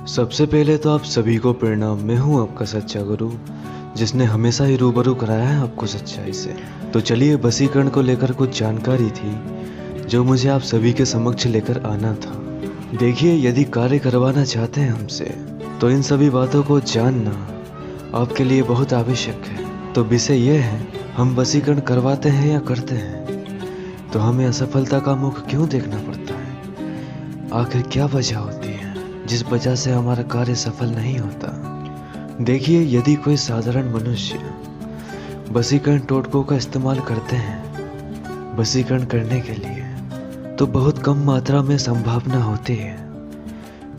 सबसे पहले तो आप सभी को प्रणाम। मैं हूँ आपका सच्चा गुरु, जिसने हमेशा ही रूबरू कराया है आपको सच्चाई से। तो चलिए, वशीकरण को लेकर कुछ जानकारी थी जो मुझे आप सभी के समक्ष लेकर आना था। देखिए, यदि कार्य करवाना चाहते हैं हमसे, तो इन सभी बातों को जानना आपके लिए बहुत आवश्यक है। तो विषय यह है, हम वशीकरण करवाते हैं या करते हैं तो हमें असफलता का मुख क्यों देखना पड़ता है? आखिर क्या वजह होती है जिस वजह से हमारा कार्य सफल नहीं होता? देखिए, यदि कोई साधारण मनुष्य वशीकरण टोटकों का इस्तेमाल करते हैं वशीकरण करने के लिए, तो बहुत कम मात्रा में संभावना होती है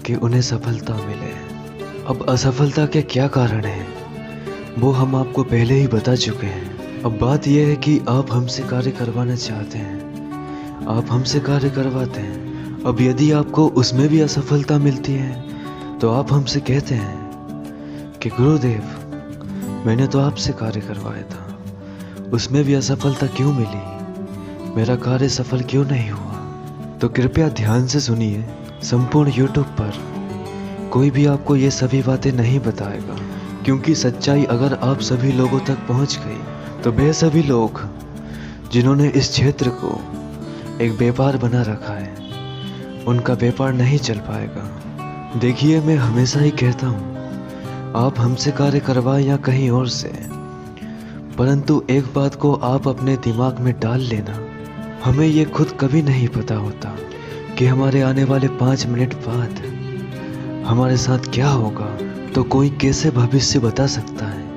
कि उन्हें सफलता मिले। अब असफलता के क्या कारण हैं वो हम आपको पहले ही बता चुके हैं। अब बात यह है कि आप हमसे कार्य करवाना चाहते हैं, आप हमसे कार्य करवाते हैं। अब यदि आपको उसमें भी असफलता मिलती है तो आप हमसे कहते हैं कि गुरुदेव, मैंने तो आपसे कार्य करवाया था, उसमें भी असफलता क्यों मिली, मेरा कार्य सफल क्यों नहीं हुआ? तो कृपया ध्यान से सुनिए। संपूर्ण यूट्यूब पर कोई भी आपको ये सभी बातें नहीं बताएगा, क्योंकि सच्चाई अगर आप सभी लोगों तक पहुंच गई तो वे सभी लोग जिन्होंने इस क्षेत्र को एक व्यापार बना रखा है, उनका व्यापार नहीं चल पाएगा। देखिए, मैं हमेशा ही कहता हूँ, आप हमसे कार्य करवाएं या कहीं और से, परंतु एक बात को आप अपने दिमाग में डाल लेना, हमें ये खुद कभी नहीं पता होता कि हमारे आने वाले 5 मिनट बाद हमारे साथ क्या होगा। तो कोई कैसे भविष्य बता सकता है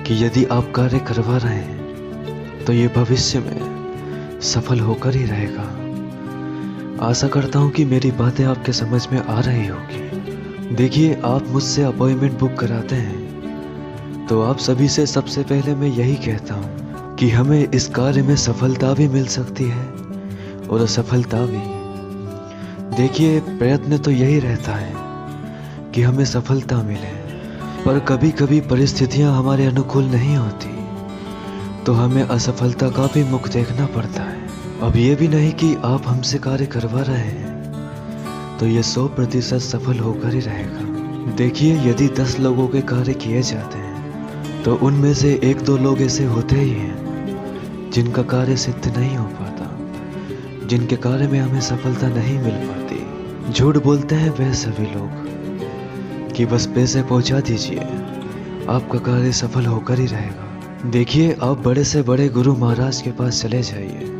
कि यदि आप कार्य करवा रहे हैं तो ये भविष्य में सफल होकर ही रहेगा। आशा करता हूँ कि मेरी बातें आपके समझ में आ रही होगी। देखिए, आप मुझसे अपॉइंटमेंट बुक कराते हैं तो आप सभी से सबसे पहले मैं यही कहता हूँ कि हमें इस कार्य में सफलता भी मिल सकती है और असफलता भी। देखिए, प्रयत्न तो यही रहता है कि हमें सफलता मिले, पर कभी कभी परिस्थितियाँ हमारे अनुकूल नहीं होती तो हमें असफलता का भी मुख देखना पड़ता है। अब ये भी नहीं कि आप हमसे कार्य करवा रहे हैं तो ये 100% सफल होकर ही रहेगा। देखिए, यदि 10 लोगों के कार्य किए जाते हैं तो उनमें से 1-2 लोग ऐसे होते ही हैं जिनका कार्य सिद्ध नहीं हो पाता, जिनके कार्य में हमें सफलता नहीं मिल पाती। झूठ बोलते हैं वह सभी लोग कि बस पैसे पहुंचा दीजिए, आपका कार्य सफल होकर ही रहेगा। देखिए, आप बड़े से बड़े गुरु महाराज के पास चले जाइए,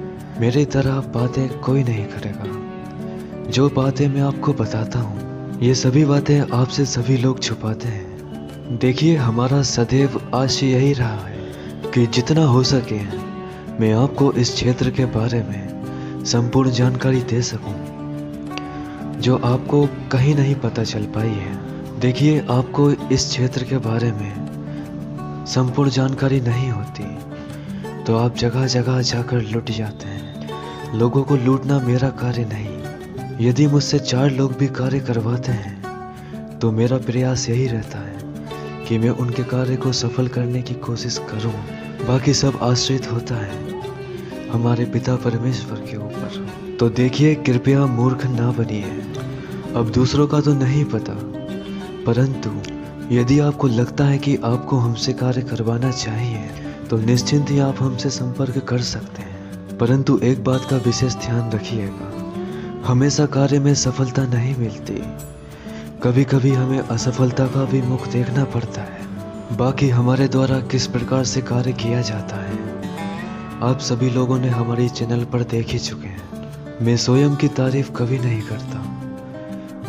मेरी तरह बातें कोई नहीं करेगा। जो बातें मैं आपको बताता हूँ, ये सभी बातें आपसे सभी लोग छुपाते हैं। देखिए, हमारा सदैव आशय यही रहा है कि जितना हो सके मैं आपको इस क्षेत्र के बारे में संपूर्ण जानकारी दे सकूं, जो आपको कहीं नहीं पता चल पाई है। देखिए, आपको इस क्षेत्र के बारे में संपूर्ण जानकारी नहीं होती तो आप जगह जगह जाकर लुट जाते हैं। लोगों को लूटना मेरा कार्य नहीं। यदि मुझसे 4 लोग भी कार्य करवाते हैं तो मेरा प्रयास यही रहता है कि मैं उनके कार्य को सफल करने की कोशिश करूं। बाकी सब आश्रित होता है हमारे पिता परमेश्वर के ऊपर। तो देखिए, कृपया मूर्ख ना बनिए। अब दूसरों का तो नहीं पता, परंतु यदि आपको लगता है कि आपको हमसे कार्य करवाना चाहिए तो निश्चिंत ही आप हमसे संपर्क कर सकते हैं। परंतु एक बात का विशेष ध्यान रखिएगा, हमेशा कार्य में सफलता नहीं मिलती, कभी कभी हमें असफलता का भी मुख देखना पड़ता है। बाकी हमारे द्वारा किस प्रकार से कार्य किया जाता है आप सभी लोगों ने हमारे चैनल पर देख ही चुके हैं। मैं स्वयं की तारीफ कभी नहीं करता,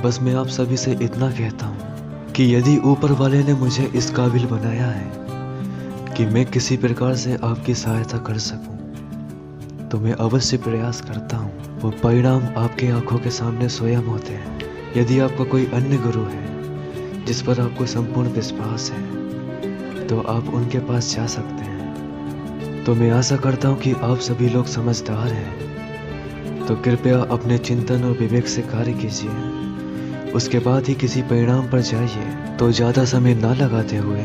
बस मैं आप सभी से इतना कहता हूँ कि यदि ऊपर वाले ने मुझे इस काबिल बनाया है कि मैं किसी प्रकार से आपकी सहायता कर सकूं, तो मैं अवश्य प्रयास करता हूं। वो परिणाम आपके आंखों के सामने स्वयं होते हैं। यदि आपका कोई अन्य गुरु है जिस पर आपको संपूर्ण विश्वास है तो आप उनके पास जा सकते हैं। तो मैं आशा करता हूं कि आप सभी लोग समझदार हैं, तो कृपया अपने चिंतन और विवेक से कार्य कीजिए, उसके बाद ही किसी परिणाम पर जाइए। तो ज़्यादा समय ना लगाते हुए,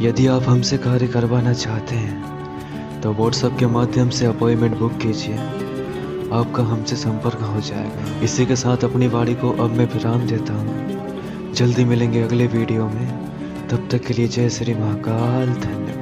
यदि आप हमसे कार्य करवाना चाहते हैं तो व्हाट्सएप के माध्यम से अपॉइंटमेंट बुक कीजिए, आपका हमसे संपर्क हो जाएगा। इसी के साथ अपनी वाणी को अब मैं विराम देता हूँ। जल्दी मिलेंगे अगले वीडियो में। तब तक के लिए जय श्री महाकाल, धन्यवाद।